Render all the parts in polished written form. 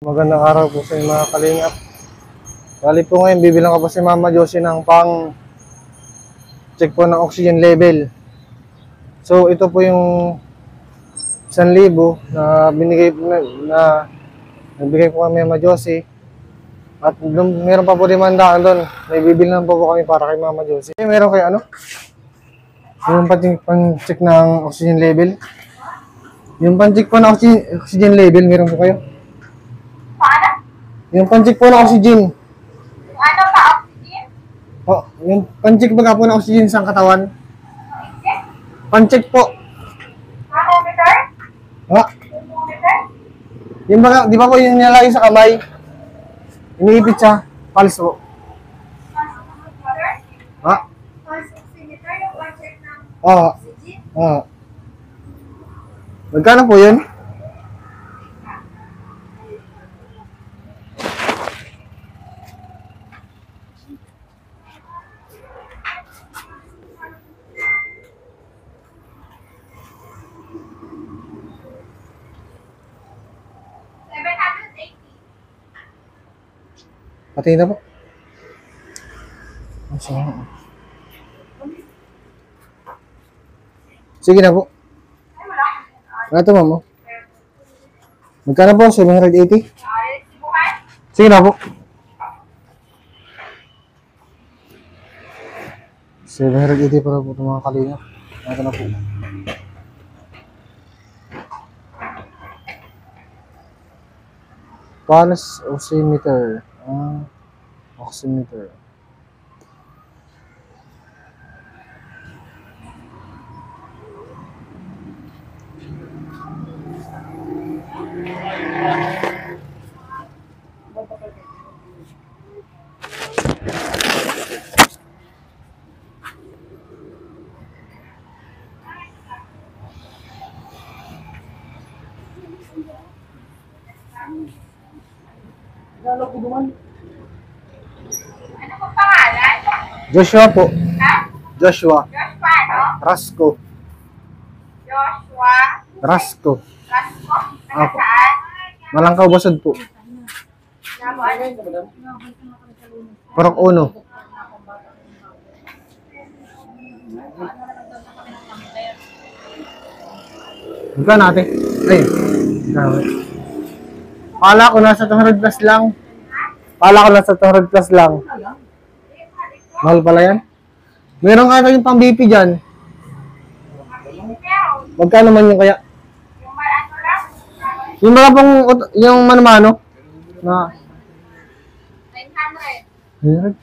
Magandang araw po sa inyo mga kalingap. Bali po ngayon, bibilang ko po si Mama Josie ng pang check po ng oxygen level. So ito po yung 1,000 na binigay po na nagbigay po kami Mama Josie. At meron pa po 500 doon. May bibilang po kami para kay Mama Josie. Meron kayo ano? Yung pang-check ng oxygen level. Yung pang-check po ng oxygen level, meron po kayo? Paano? Yung pang-check po ng oxygen. Ano pa, oxygen? Oh, yung pang-check ba po ng oxygen sa katawan? Oxygen? Pang-check po. Thermometer? Ha? Thermometer? Yung ba, di ba po yung nilalagay sa kamay? Iniipit siya. Pulse po. Pulse oximeter? Ha? Pulse oximeter, yung pag-check ng Oo. oxygen? Oo. Magkano po yun? Pati na po. Sige na po. Ay, wala. Ito ma'am. Magkano po? 780? Bukan? Sige na po. 780 para po itong mga kalinga. Ito na po. Pulse oximeter. Oximeter. Ano po pangalan? Joshua po. Ha? Joshua. Joshua, no? Rasco. Joshua Rasco. Rasco? Apo. Saan? Malangkaw basod po. Namo, ano? Parang uno. Magkano natin? Ay. Kala ko nasa 200 plus lang. Kala ko nasa 200 plus lang. Mahal pala yan. Meron kaya kayong pang BP dyan. Meron. Magkano man yung kaya? Yung ano lang? Yung mga pang, yung mano-mano. Na, 900.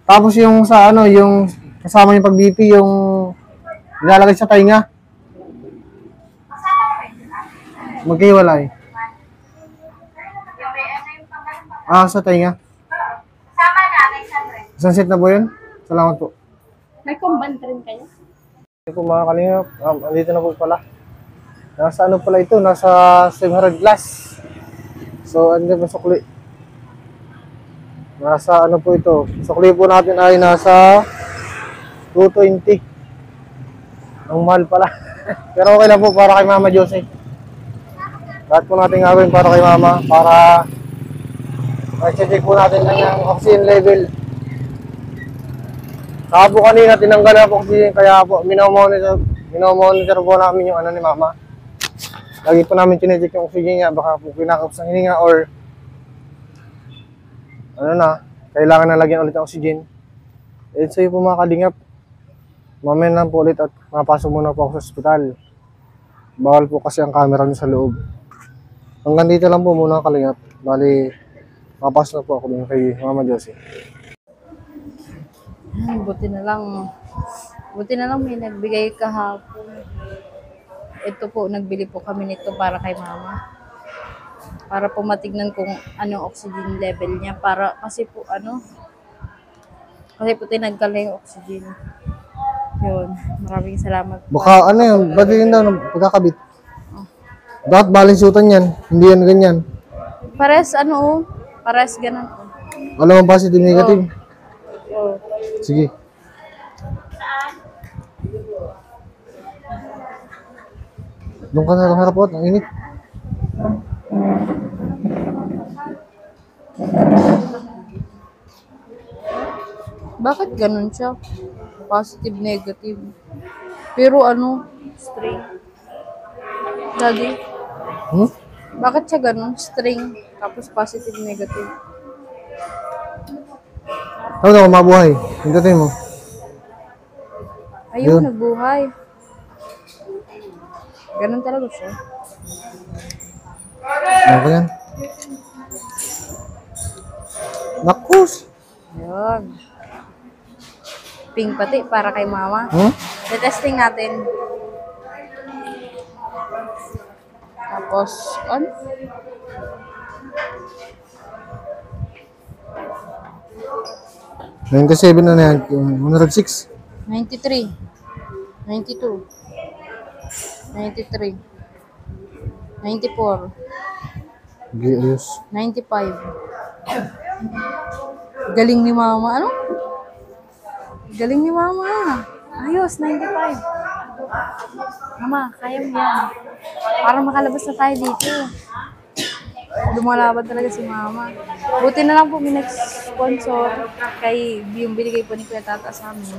tapos yung sa ano, yung kasama yung pag BP, yung nilalagay sa tainga. Kasama ko yun. Magkiwalay. Yung may ano yung panggalang Ah, sa tainga. Kasama na, 900. Isang set na po yun. Salamat po. May kumban rin kayo? Ito po mga kalingap, andito na po pala. Nasa ano pala ito, nasa 700 glass. So, andito po sukli. Nasa ano po ito, sukli po natin ay nasa 220. Ang mahal pala. Pero okay lang po para kay Mama Josie. Lahat po natin gagawin para kay Mama, para i-check po natin lang yung oxygen level. Saka po kanina tinanggal na po oxygen, kaya po minomonitor po namin yung ano ni Mama. Lagi po namin chinecheck yung oxygen niya, baka po pinakapos ng hininga or ano na, kailangan na lagyan ulit ng oxygen. Eh, so yun po mga kalingap, mamaya na po ulit at mapasok muna po ako sa ospital. Bawal po kasi ang camera nyo sa loob. Hanggang dito lang po muna kalingap. Bali, mapasok na po ako din kay Mama Josie. Buti na lang may nagbigay kahapon. Ito po, nagbili po kami nito para kay Mama. Para po matignan kung anong oxygen level niya. Kasi po tinanggal na yung oxygen. Yun, maraming salamat po. Baka ano yun, ba't yun daw pagkakabit? Dapat balansutan yan, hindi yan ganyan. Pares ganun. Alam mo positive, negative? Oh. Sige. Doon ka na harap po, ang init. Bakit ganun siya? Positive, negative. Pero ano, string. Daddy, Hmm? bakit siya ganun? String, tapos positive, negative. Ano na, mabuhay. Hindutin mo. Ayun, Ayun. nagbuhay. Ganun talaga siya. Ano ba yan? Nakus! Ayun. Pink pati para kay mama. Hmm? Testing natin. Tapos, on. $97 na yan. 106. 93. 92. 93. 94. Ayos. 95. Galing ni mama. Ano? Galing ni mama. Ayos, 95. Mama, kaya mo yan. Para makalabas na tayo dito. Lumalaban talaga si mama. Buti na lang po may nag-sponsor kay yung binigay po ni Kuya Tata sa amin.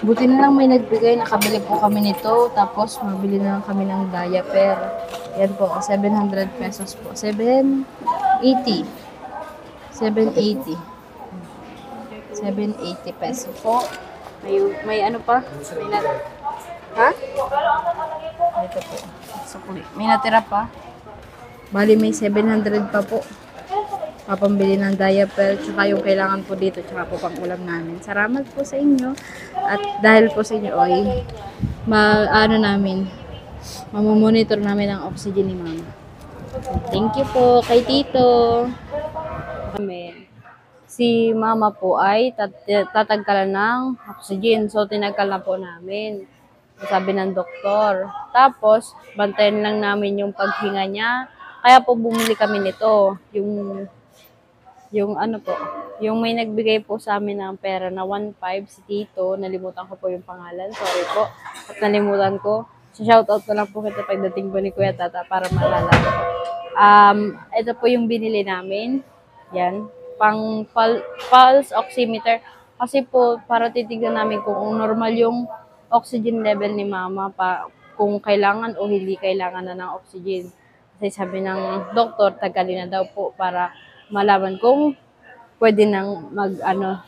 Buti na lang may nagbigay, nakabili po kami nito, tapos mabili na lang kami ng diaper. Yan po, 700 pesos po. 780. 780. 780 pesos po. May ano pa? May ha? Ito po. Sukli. May natira pa. Bali may 700 pa po. Papambili ng diaper, tsaka yung kailangan po dito, tsaka po pang ulam namin. Salamat po sa inyo. At dahil po sa inyo, mamamonitor namin ang oxygen ni mama. Thank you po kay Tito. Amen. Si mama po ay tatagkalan ng oxygen. So, tinagkal na po namin. Sabi ng doktor. Tapos, bantayan lang namin yung paghinga niya. Kaya po bumili kami nito. Yung ano po, yung may nagbigay po sa amin ng pera na 1.5 si Tito. Nalimutan ko po yung pangalan. Sorry po. At nalimutan ko. So, shoutout ko lang po kita pagdating po ni Kuya Tata para maalala ko. Ito po yung binili namin. Yan. Pang pulse oximeter. Kasi po, para titignan namin kung normal yung oxygen level ni mama, kung kailangan o hindi kailangan na ng oxygen. Kasi sabi ng doktor, tagalin na daw po para malaman kung pwede nang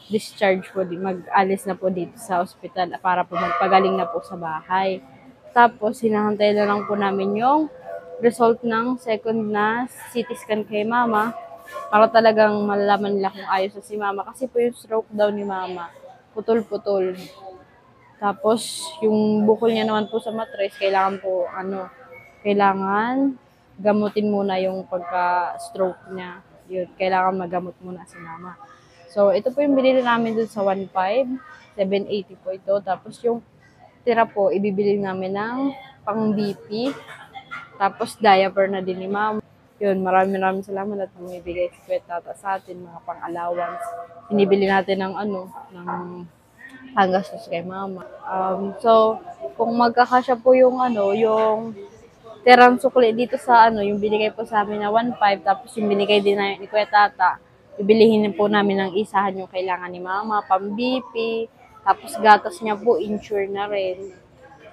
discharge po, mag-alis na po dito sa ospital para po magpagaling na po sa bahay. Tapos, hinahantay na lang po namin yung result ng second na CT scan kay mama para talagang malalaman nila kung ayos na si mama. Kasi po yung stroke daw ni mama, putol-putol. Tapos, yung bukol niya naman po sa matres, kailangan gamutin muna yung pagka-stroke niya. Yun, kailangan magamot muna si mama. So, ito po yung binili namin dun sa 1.5, 780 po ito. Tapos yung tira po, ibibili namin ng pang BP. Tapos diaper na din ni mama. Yun, maraming salamat at bumibigay si Kuya Tata sa atin, mga pang-allowance. Binibili natin ng ng panggastos kay mama. So, kung magkakasya po yung yung tirang sukli dito sa yung binigay po sa amin na 1.5, tapos yung binigay din na ni Kuya Tata, bibilihin po namin ng isahan yung kailangan ni mama, pang-BP, tapos gatas niya po, insure na rin.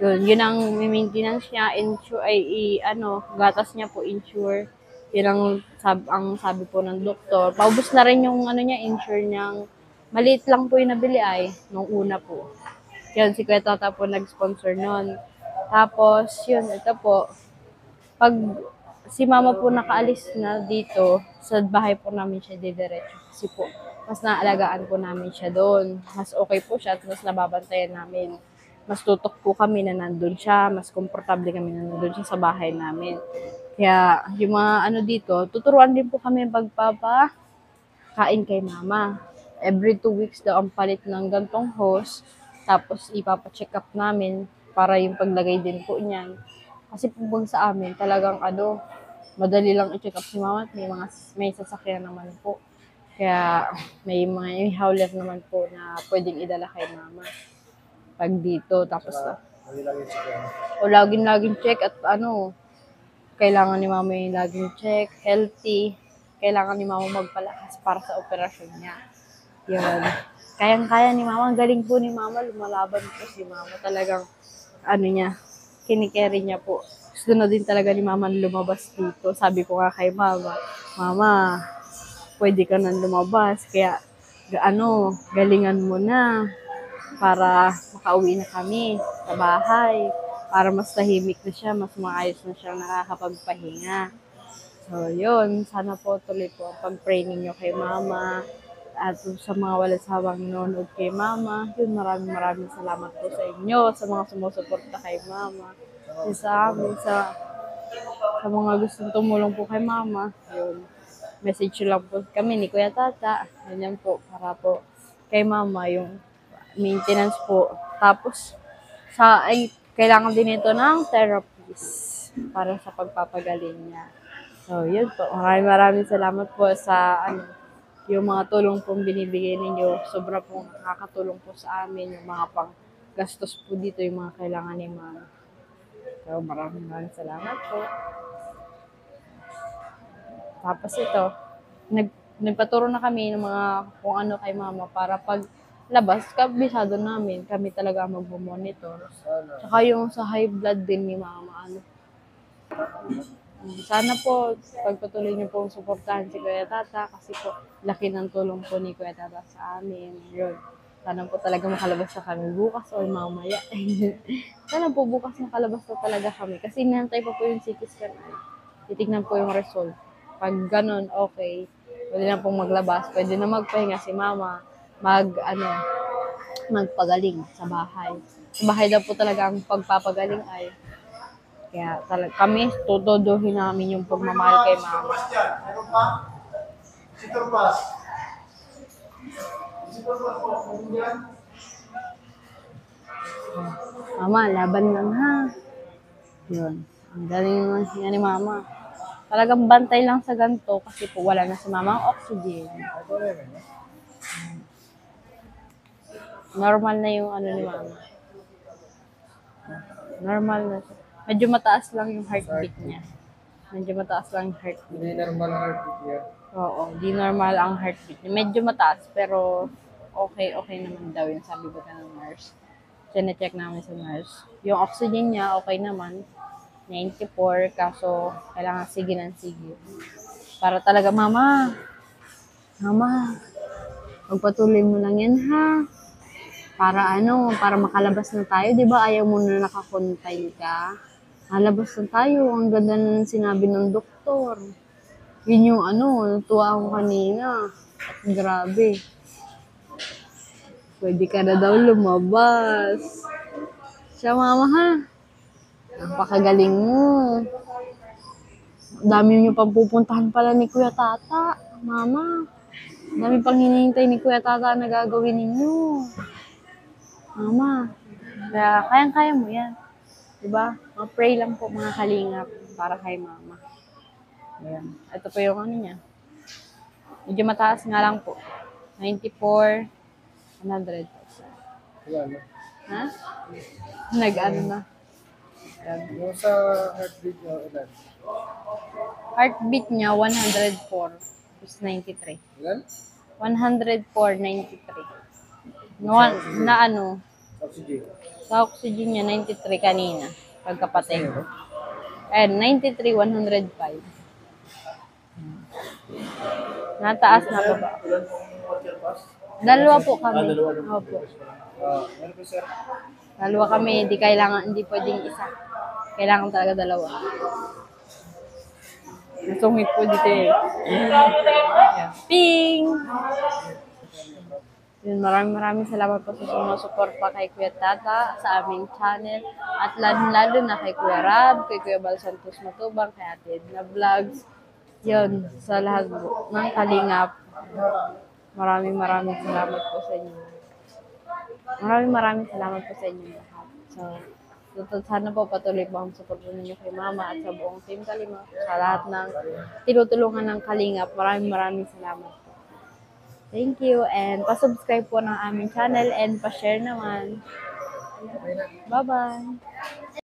Yun ang maintenance niya, gatas niya po, insure. Yun ang sabi po ng doktor. Paubos na rin yung niya, insure niyang, maliit lang po yung nabili nung una po. Yun, si Kuya Tata po nag-sponsor nun. Tapos, yun, ito po, pag si mama po nakaalis na dito, sa bahay po namin siya didiretso. Kasi po, mas naalagaan po namin siya doon. Mas okay po siya at mas nababantayan namin. Mas tutok po kami na nandun siya. Mas komportable kami na nandun siya sa bahay namin. Kaya yung mga dito, tuturuan din po kami pagpapakain kay mama. Every 2 weeks daw ang palit ng gantong hose. Tapos ipapacheck up namin para yung paglagay din po niyan. Kasi pag sa amin, talagang madali lang i-check up si mama at may sasakyan naman po. Kaya may howler naman po na pwedeng idala kay mama pag dito. Tapos O laging check at ano, kailangan ni mama yung laging check, healthy. Kailangan ni mama magpalakas para sa operasyon niya. Yun. Kayang-kaya ni mama. Ang galing po ni mama. Lumalaban po si mama. Talagang, ano niya, kinikerry niya po. Gusto na din talaga ni mama lumabas dito. Sabi ko nga kay mama, Mama, pwede ka nang lumabas. Kaya, galingan mo na para makauwi na kami sa bahay. Para mas tahimik na siya, mas maayos na siya nakakapagpahinga. So, yun. Sana po tuloy po ang pag-pray ninyo kay mama. At sa mga walang sawang nanonood kay mama, yun, maraming salamat po sa inyo, sa mga sumusuporta kay mama. Yun sa amin, sa mga gustong tumulong po kay mama, yun. Message lang po kami ni Kuya Tata. Ganyan po, para po kay mama yung maintenance po. Tapos, kailangan din ito ng therapist para sa pagpapagaling niya. So, yun po. Maraming salamat po sa yung mga tulong pong binibigay ninyo. Sobra pong nakakatulong po sa amin. Yung mga pang gastos po dito, yung mga kailangan ni mama. So, maraming salamat po. Tapos ito, nagpaturo na kami ng mga kung ano kay mama para pag labas, kabisado namin. Kami talaga magmomonitor. Tsaka yung sa high blood din ni mama. Sana po, pagpatuloy niyo pong suportahan si Kuya Tata kasi po, laki ng tulong po ni Kuya Tata sa amin. Yun. Sana po talaga makalabas na kami bukas o mamaya. Sana po bukas makalabas na talaga kami kasi inantay pa po yung CT scan. Titignan po yung result. Pag ganun, okay. Pwede na pong maglabas. Pwede na magpahinga si mama. Magpagaling sa bahay. Sa bahay daw po talaga ang pagpapagaling ay. Kaya kami, tutuduhin namin yung pagmamahal kay mama. Mama, laban lang ha. Yun. Ang galing naman siya ni mama. Talagang bantay lang sa ganito kasi po wala na si mama ang oxygen. Normal na yung ni mama. Normal na siya. Medyo mataas lang yung heartbeat niya. Medyo mataas lang yung heartbeat. Hindi normal ang heartbeat niya. Oo, di normal ang heartbeat niya. Medyo mataas, pero okay naman daw yung sabi ba ng nurse. Sine-check namin sa nurse. Yung oxygen niya, okay naman. 94, kaso kailangan sige ng sige. Para talaga, Mama, magpatuloy mo lang yan ha. Para makalabas na tayo, di ba ayaw mo na nakakontine ka? Malabas na tayo, ang ganda na sinabi ng doktor. Yun yung natuwa ako kanina. At grabe. Pwede ka na daw lumabas. Siya, mama ha. Napakagaling mo. Dami niyo pang pupuntahan pala ni Kuya Tata. Mama, dami pang hinihintay ni Kuya Tata na gagawin ninyo. Mama, kayang-kaya mo yan. Diba? Pray lang po mga kalingap para kay mama. Ayan. Ito po yung niya. Medyo mataas nga lang po. 94, 100. Wala na. Ha? Nag-ano na. Ayan. Yung sa heartbeat niya, ilan? Heartbeat niya, 104. Is 93. Ilan? 104, 93. Oxygen. Sa oxygen niya, 93 kanina. Pagkapatay. And 93, 105. Nataas na po ba? Dalawa po kami. Opo. Meron po sir. Dalawa kami, hindi pwedeng isa. Kailangan talaga dalawa. Nasungit po dito eh. Yeah. Ping! Yun, maraming salamat po sa sumusuporta kay Kuya Tata sa aming channel. At lalo na kay Kuya Rab, kay Kuya Bal Santos Matubang, kay Ate Edna Vlogs. Yun, sa lahat po ng kalingap. Maraming salamat po sa inyo. Maraming salamat po sa inyo lahat. So, sana po patuloy po ang support ninyo kay Mama at sa buong team Kalingap. Sa lahat ng tinutulungan ng Kalingap, maraming salamat po. Thank you and pa-subscribe po ng aming channel and pa-share naman. Bye-bye.